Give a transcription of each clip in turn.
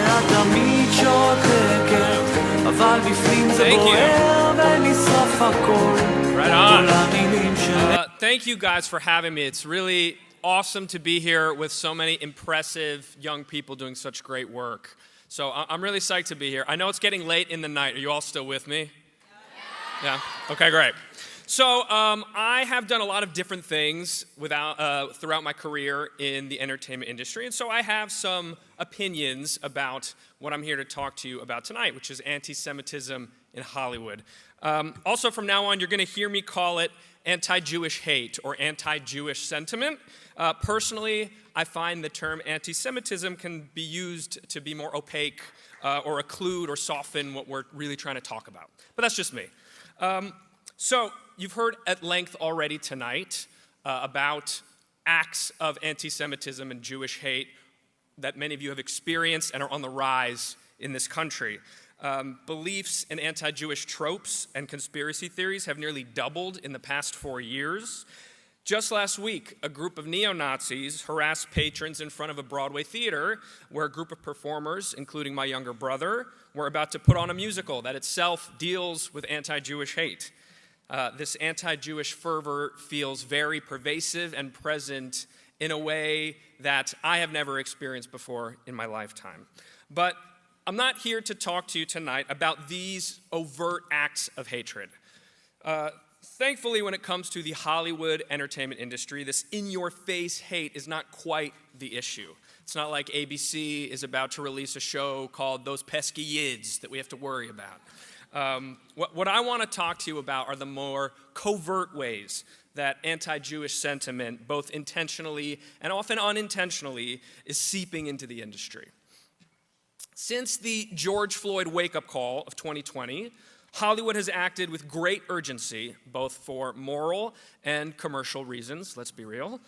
שאתה מתשוקקת, אבל בפנים זה בוער ונשרף הכל. Thank you guys for having me. It's really awesome to be here with so many impressive young people doing such great work. So I'm really psyched to be here. I know it's getting late in the night. Are you all still with me? Yeah? Okay, great. So I have done a lot of different things throughout my career in the entertainment industry, and so I have some opinions about what I'm here to talk to you about tonight, which is anti-Semitism in Hollywood. Also, from now on, you're going to hear me call it anti-Jewish hate or anti-Jewish sentiment. Personally, I find the term anti-Semitism can be used to be more opaque or occlude or soften what we're really trying to talk about. But that's just me. So you've heard at length already tonight about acts of anti-Semitism and Jewish hate that many of you have experienced and are on the rise in this country. Beliefs in anti-Jewish tropes and conspiracy theories have nearly doubled in the past 4 years. Just last week, a group of neo-Nazis harassed patrons in front of a Broadway theater where a group of performers, including my younger brother, were about to put on a musical that itself deals with anti-Jewish hate. This anti-Jewish fervor feels very pervasive and present in a way that I have never experienced before in my lifetime. But I'm not here to talk to you tonight about these overt acts of hatred. Thankfully, when it comes to the Hollywood entertainment industry, this in-your-face hate is not quite the issue. It's not like ABC is about to release a show called Those Pesky Yids that we have to worry about. What I want to talk to you about are the more covert ways that anti-Jewish sentiment, both intentionally and often unintentionally, is seeping into the industry. Since the George Floyd wake-up call of 2020, Hollywood has acted with great urgency, both for moral and commercial reasons, let's be real,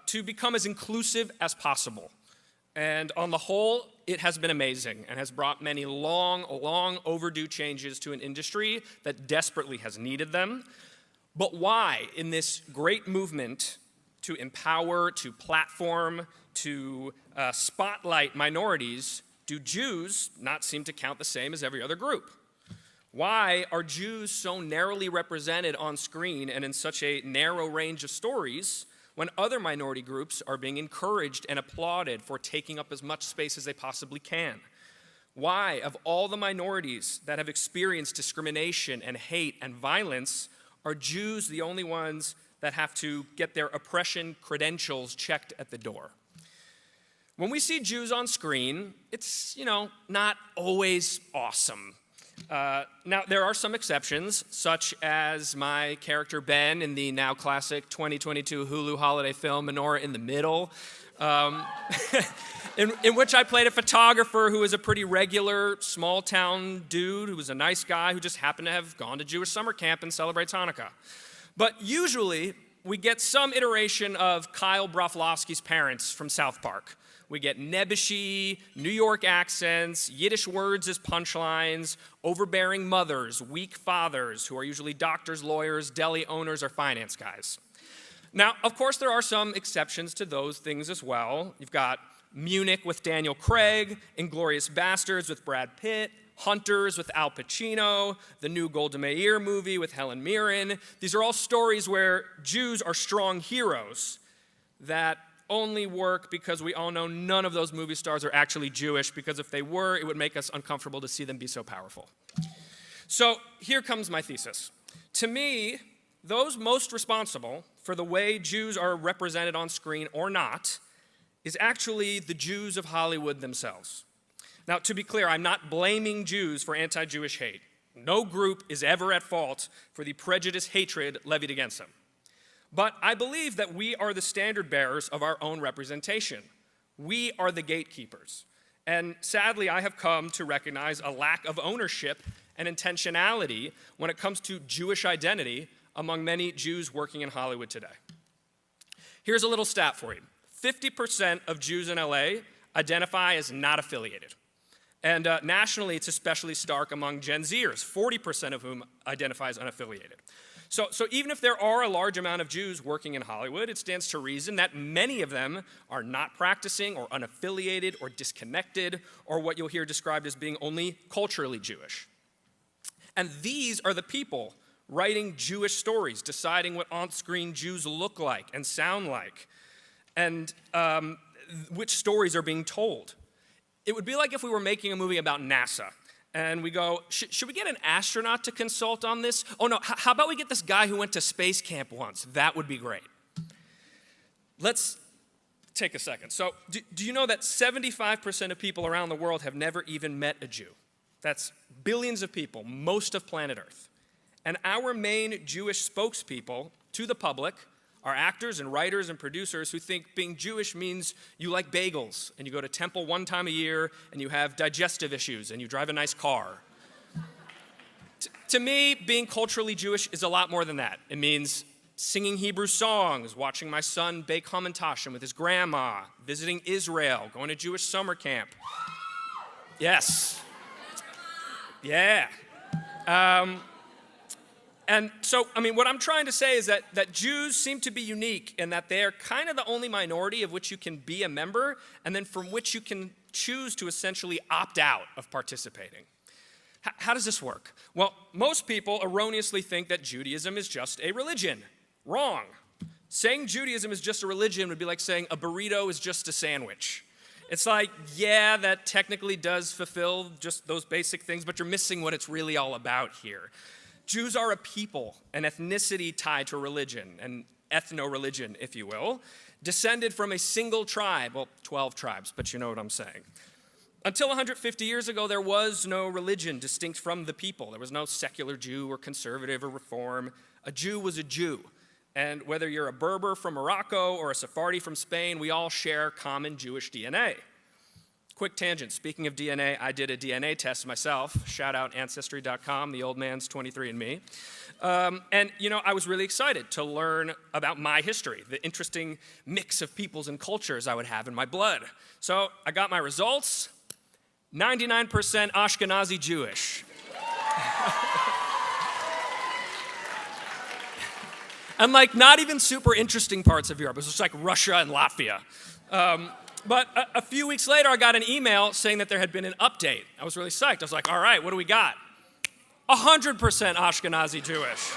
to become as inclusive as possible. And on the whole, it has been amazing and has brought many long overdue changes to an industry that desperately has needed them. But why, in this great movement to empower, to platform, to spotlight minorities, do Jews not seem to count the same as every other group? Why are Jews so narrowly represented on screen and in such a narrow range of stories when other minority groups are being encouraged and applauded for taking up as much space as they possibly can? Why, of all the minorities that have experienced discrimination and hate and violence, are Jews the only ones that have to get their oppression credentials checked at the door? When we see Jews on screen, it's, not always awesome. Now, there are some exceptions, such as my character Ben in the now classic 2022 Hulu holiday film Menorah in the Middle, in which I played a photographer who was a pretty regular small-town dude who was a nice guy who just happened to have gone to Jewish summer camp and celebrates Hanukkah. But usually, we get some iteration of Kyle Broflovsky's parents from South Park. We get nebbishy, New York accents, Yiddish words as punchlines, overbearing mothers, weak fathers, who are usually doctors, lawyers, deli owners, or finance guys. Now, of course, there are some exceptions to those things as well. You've got Munich with Daniel Craig, Inglourious Basterds with Brad Pitt, Hunters with Al Pacino, the new Golda Meir movie with Helen Mirren. These are all stories where Jews are strong heroes that only work because we all know none of those movie stars are actually Jewish, because if they were, it would make us uncomfortable to see them be so powerful. So here comes my thesis. To me, those most responsible for the way Jews are represented on screen or not is actually the Jews of Hollywood themselves. Now, to be clear, I'm not blaming Jews for anti-Jewish hate. No group is ever at fault for the prejudice, hatred levied against them. But I believe that we are the standard bearers of our own representation. We are the gatekeepers. And sadly, I have come to recognize a lack of ownership and intentionality when it comes to Jewish identity among many Jews working in Hollywood today. Here's a little stat for you. 50% of Jews in LA identify as not affiliated. And nationally, it's especially stark among Gen Zers, 40% of whom identify as unaffiliated. So even if there are a large amount of Jews working in Hollywood, it stands to reason that many of them are not practicing or unaffiliated or disconnected or what you'll hear described as being only culturally Jewish. And these are the people writing Jewish stories, deciding what on-screen Jews look like and sound like, and which stories are being told. It would be like if we were making a movie about NASA, and we go, should we get an astronaut to consult on this? Oh no, how about we get this guy who went to space camp once? That would be great. Let's take a second. So do you know that 75% of people around the world have never even met a Jew? That's billions of people, most of planet Earth. And our main Jewish spokespeople to the public are actors and writers and producers who think being Jewish means you like bagels and you go to temple one time a year and you have digestive issues and you drive a nice car. To me, being culturally Jewish is a lot more than that. It means singing Hebrew songs, watching my son bake hamantashen with his grandma, visiting Israel, going to Jewish summer camp. Yes. Yeah. And so, what I'm trying to say is that Jews seem to be unique in that they're kind of the only minority of which you can be a member and then from which you can choose to essentially opt out of participating. How does this work? Well, most people erroneously think that Judaism is just a religion. Wrong. Saying Judaism is just a religion would be like saying a burrito is just a sandwich. It's like, yeah, that technically does fulfill just those basic things, but you're missing what it's really all about here. Jews are a people, an ethnicity tied to religion, an ethno-religion, if you will, descended from a single tribe, well, 12 tribes, but you know what I'm saying. Until 150 years ago, there was no religion distinct from the people. There was no secular Jew or conservative or reform. A Jew was a Jew. And whether you're a Berber from Morocco or a Sephardi from Spain, we all share common Jewish DNA. Quick tangent, speaking of DNA, I did a DNA test myself. Shout out Ancestry.com, the old man's 23andMe. And I was really excited to learn about my history, the interesting mix of peoples and cultures I would have in my blood. So I got my results, 99% Ashkenazi Jewish. And not even super interesting parts of Europe. It was just like Russia and Latvia. But a few weeks later, I got an email saying that there had been an update. I was really psyched. I was like, all right, what do we got? 100% Ashkenazi Jewish.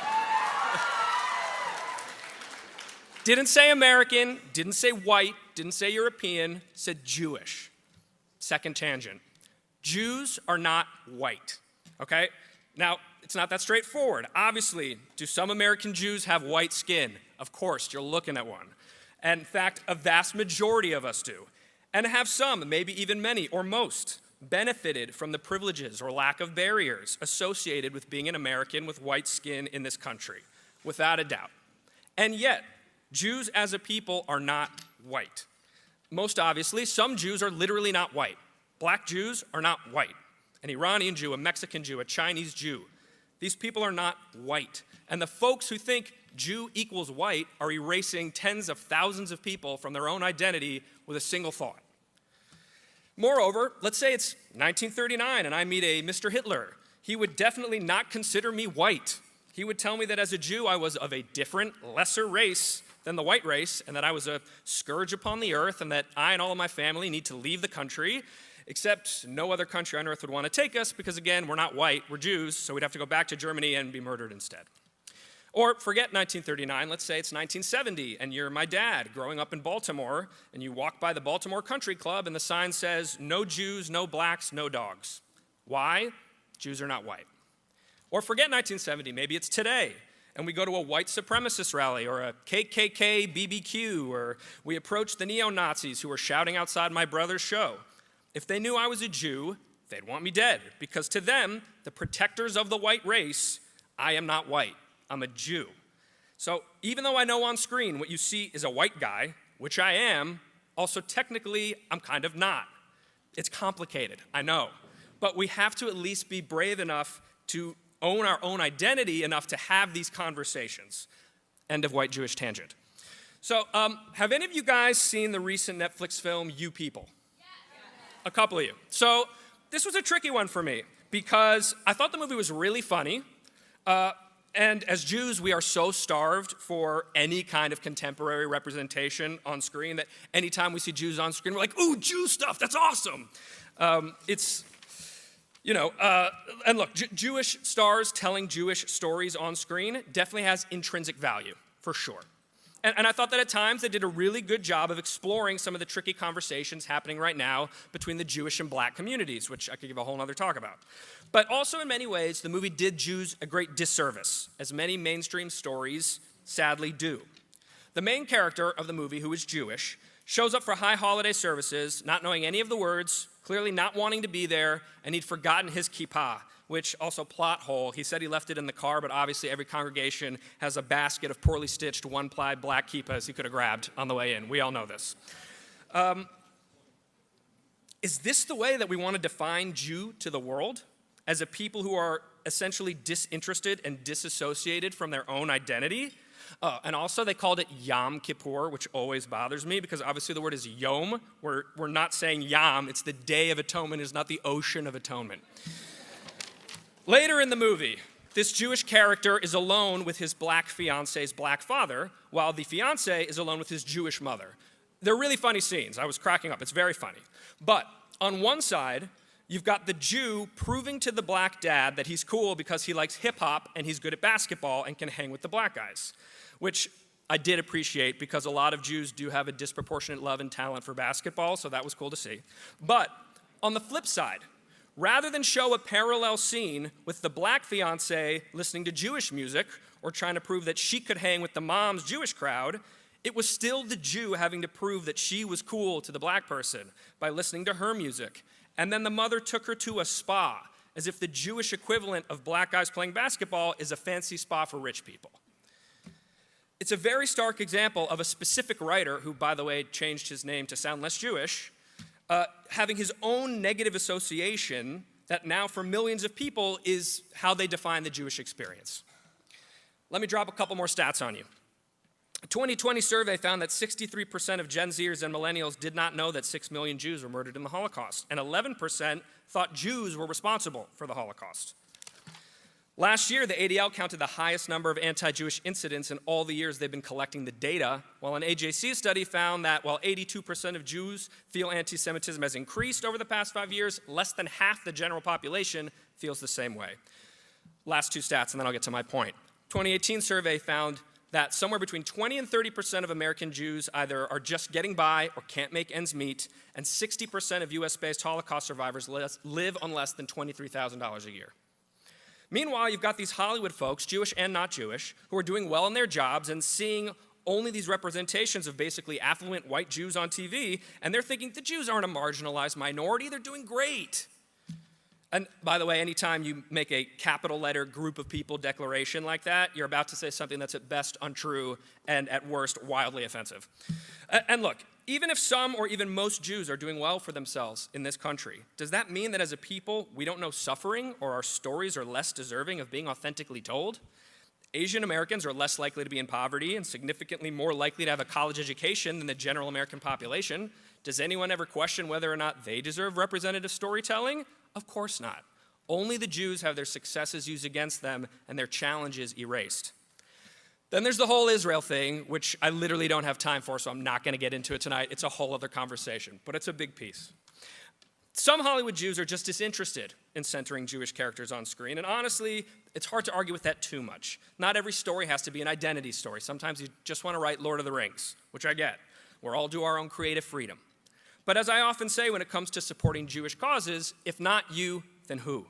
Didn't say American, didn't say white, didn't say European, said Jewish. Second tangent. Jews are not white, okay? Now, it's not that straightforward. Obviously, do some American Jews have white skin? Of course, you're looking at one. And in fact, a vast majority of us do. And have some, maybe even many or most, benefited from the privileges or lack of barriers associated with being an American with white skin in this country, without a doubt. And yet, Jews as a people are not white. Most obviously, some Jews are literally not white. Black Jews are not white. An Iranian Jew, a Mexican Jew, a Chinese Jew. These people are not white. And the folks who think Jew equals white are erasing tens of thousands of people from their own identity with a single thought. Moreover, let's say it's 1939 and I meet a Mr. Hitler. He would definitely not consider me white. He would tell me that as a Jew, I was of a different, lesser race than the white race, and that I was a scourge upon the earth, and that I and all of my family need to leave the country, except no other country on earth would want to take us because, again, we're not white, we're Jews, so we'd have to go back to Germany and be murdered instead. Or forget 1939, let's say it's 1970, and you're my dad growing up in Baltimore, and you walk by the Baltimore Country Club, and the sign says, no Jews, no blacks, no dogs. Why? Jews are not white. Or forget 1970, maybe it's today, and we go to a white supremacist rally, or a KKK BBQ, or we approach the neo-Nazis who are shouting outside my brother's show. If they knew I was a Jew, they'd want me dead, because to them, the protectors of the white race, I am not white. I'm a Jew. So even though I know on screen what you see is a white guy, which I am, also technically I'm kind of not. It's complicated, I know. But we have to at least be brave enough to own our own identity enough to have these conversations. End of white Jewish tangent. So have any of you guys seen the recent Netflix film, You People? A couple of you. So this was a tricky one for me because I thought the movie was really funny. And as Jews, we are so starved for any kind of contemporary representation on screen that anytime we see Jews on screen, we're like, ooh, Jew stuff, that's awesome. And look, Jewish stars telling Jewish stories on screen definitely has intrinsic value, for sure. And I thought that at times they did a really good job of exploring some of the tricky conversations happening right now between the Jewish and black communities, which I could give a whole other talk about. But also in many ways, the movie did Jews a great disservice, as many mainstream stories sadly do. The main character of the movie, who is Jewish, shows up for high holiday services, not knowing any of the words, clearly not wanting to be there, and he'd forgotten his kippah, which also plot hole. He said he left it in the car, but obviously every congregation has a basket of poorly stitched one-ply black kippahs he could have grabbed on the way in. We all know this. Is this the way that we want to define Jew to the world? As a people who are essentially disinterested and disassociated from their own identity? And also they called it Yom Kippur, which always bothers me because obviously the word is Yom. We're not saying Yom, it's the Day of Atonement, it's not the Ocean of Atonement. Later in the movie, this Jewish character is alone with his black fiance's black father, while the fiance is alone with his Jewish mother. They're really funny scenes. I was cracking up. It's very funny. But on one side, you've got the Jew proving to the black dad that he's cool because he likes hip-hop and he's good at basketball and can hang with the black guys, which I did appreciate because a lot of Jews do have a disproportionate love and talent for basketball, so that was cool to see. But on the flip side, rather than show a parallel scene with the black fiancé listening to Jewish music or trying to prove that she could hang with the mom's Jewish crowd, it was still the Jew having to prove that she was cool to the black person by listening to her music. And then the mother took her to a spa, as if the Jewish equivalent of black guys playing basketball is a fancy spa for rich people. It's a very stark example of a specific writer who, by the way, changed his name to sound less Jewish, having his own negative association that now for millions of people is how they define the Jewish experience. Let me drop a couple more stats on you. A 2020 survey found that 63% of Gen Zers and millennials did not know that 6 million Jews were murdered in the Holocaust, and 11% thought Jews were responsible for the Holocaust. Last year, the ADL counted the highest number of anti-Jewish incidents in all the years they've been collecting the data, while an AJC study found that while 82% of Jews feel anti-Semitism has increased over the past 5 years, less than half the general population feels the same way. Last two stats, and then I'll get to my point. 2018 survey found that somewhere between 20 and 30% of American Jews either are just getting by or can't make ends meet, and 60% of US-based Holocaust survivors live on less than $23,000 a year. Meanwhile, you've got these Hollywood folks, Jewish and not Jewish, who are doing well in their jobs and seeing only these representations of basically affluent white Jews on TV, and they're thinking the Jews aren't a marginalized minority, they're doing great. And by the way, anytime you make a capital letter group of people declaration like that, you're about to say something that's at best untrue and at worst wildly offensive. And look, even if some or even most Jews are doing well for themselves in this country, does that mean that as a people we don't know suffering or our stories are less deserving of being authentically told? Asian Americans are less likely to be in poverty and significantly more likely to have a college education than the general American population. Does anyone ever question whether or not they deserve representative storytelling? Of course not. Only the Jews have their successes used against them and their challenges erased. Then there's the whole Israel thing, which I literally don't have time for, so I'm not going to get into it tonight. It's a whole other conversation, but it's a big piece. Some Hollywood Jews are just disinterested in centering Jewish characters on screen, and honestly, it's hard to argue with that too much. Not every story has to be an identity story. Sometimes you just want to write Lord of the Rings, which I get. We're all do our own creative freedom. But as I often say when it comes to supporting Jewish causes, if not you, then who?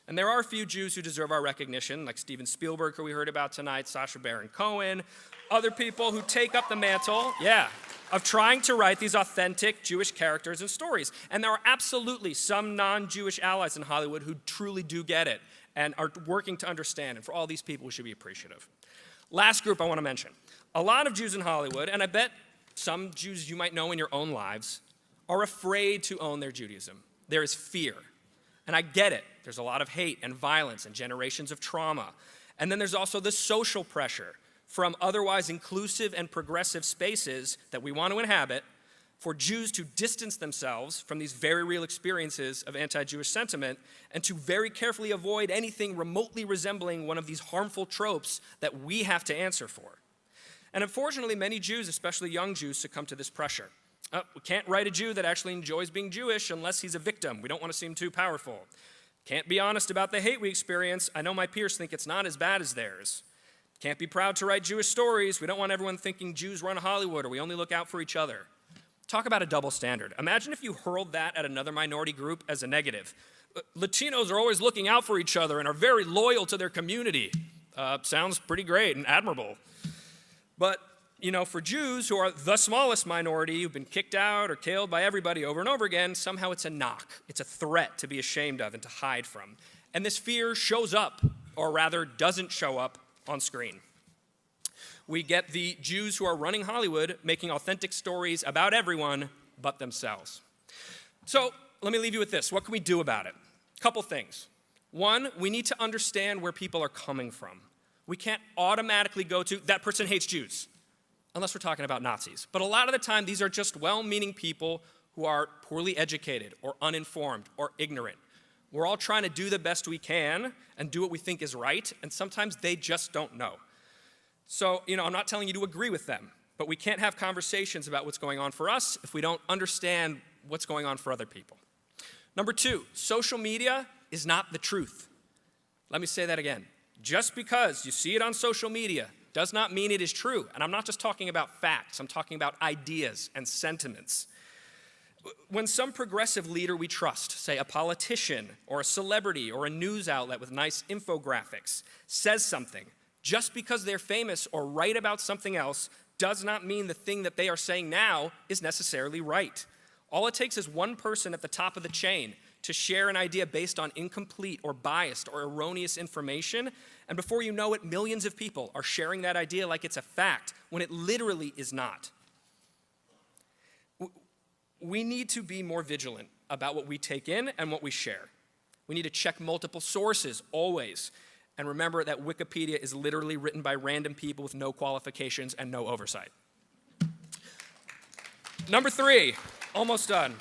And there are a few Jews who deserve our recognition, like Steven Spielberg, who we heard about tonight, Sacha Baron Cohen, other people who take up the mantle, of trying to write these authentic Jewish characters and stories. And there are absolutely some non-Jewish allies in Hollywood who truly do get it and are working to understand. And for all these people, we should be appreciative. Last group I want to mention. A lot of Jews in Hollywood, and I bet some Jews you might know in your own lives, are afraid to own their Judaism. There is fear. And I get it. There's a lot of hate and violence and generations of trauma. And then there's also the social pressure from otherwise inclusive and progressive spaces that we want to inhabit for Jews to distance themselves from these very real experiences of anti-Jewish sentiment and to very carefully avoid anything remotely resembling one of these harmful tropes that we have to answer for. And unfortunately, many Jews, especially young Jews, succumb to this pressure. We can't write a Jew that actually enjoys being Jewish unless he's a victim. We don't want to seem too powerful. Can't be honest about the hate we experience. I know my peers think it's not as bad as theirs. Can't be proud to write Jewish stories. We don't want everyone thinking Jews run Hollywood or we only look out for each other. Talk about a double standard. Imagine if you hurled that at another minority group as a negative. Latinos are always looking out for each other and are very loyal to their community. Sounds pretty great and admirable. But, for Jews who are the smallest minority, who've been kicked out or killed by everybody over and over again, somehow it's a knock. It's a threat to be ashamed of and to hide from. And this fear shows up, or rather doesn't show up, on screen. We get the Jews who are running Hollywood making authentic stories about everyone but themselves. So let me leave you with this. What can we do about it? A couple things. One, we need to understand where people are coming from. We can't automatically go to, that person hates Jews, unless we're talking about Nazis. But a lot of the time, these are just well-meaning people who are poorly educated or uninformed or ignorant. We're all trying to do the best we can and do what we think is right, and sometimes they just don't know. So, I'm not telling you to agree with them, but we can't have conversations about what's going on for us if we don't understand what's going on for other people. Number two, social media is not the truth. Let me say that again. Just because you see it on social media does not mean it is true. And I'm not just talking about facts, I'm talking about ideas and sentiments. When some progressive leader we trust, say a politician or a celebrity or a news outlet with nice infographics, says something, just because they're famous or right about something else does not mean the thing that they are saying now is necessarily right. All it takes is one person at the top of the chain to share an idea based on incomplete or biased or erroneous information, and before you know it, millions of people are sharing that idea like it's a fact when it literally is not. We need to be more vigilant about what we take in and what we share. We need to check multiple sources always. And remember that Wikipedia is literally written by random people with no qualifications and no oversight. Number three, almost done.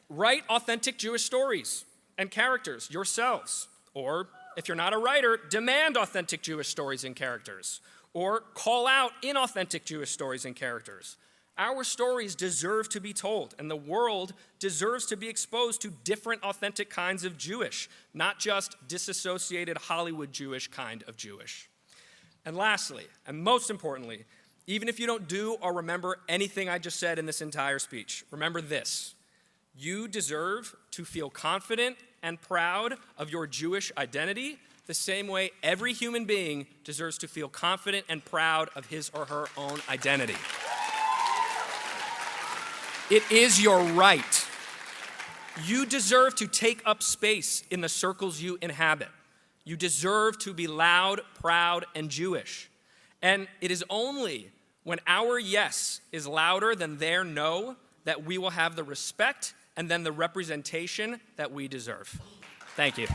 Write authentic Jewish stories and characters yourselves. Or if you're not a writer, demand authentic Jewish stories and characters. Or call out inauthentic Jewish stories and characters. Our stories deserve to be told, and the world deserves to be exposed to different authentic kinds of Jewish, not just disassociated Hollywood Jewish kind of Jewish. And lastly, and most importantly, even if you don't do or remember anything I just said in this entire speech, remember this: you deserve to feel confident and proud of your Jewish identity the same way every human being deserves to feel confident and proud of his or her own identity. It is your right. You deserve to take up space in the circles you inhabit. You deserve to be loud, proud, and Jewish. And it is only when our yes is louder than their no that we will have the respect and then the representation that we deserve. Thank you.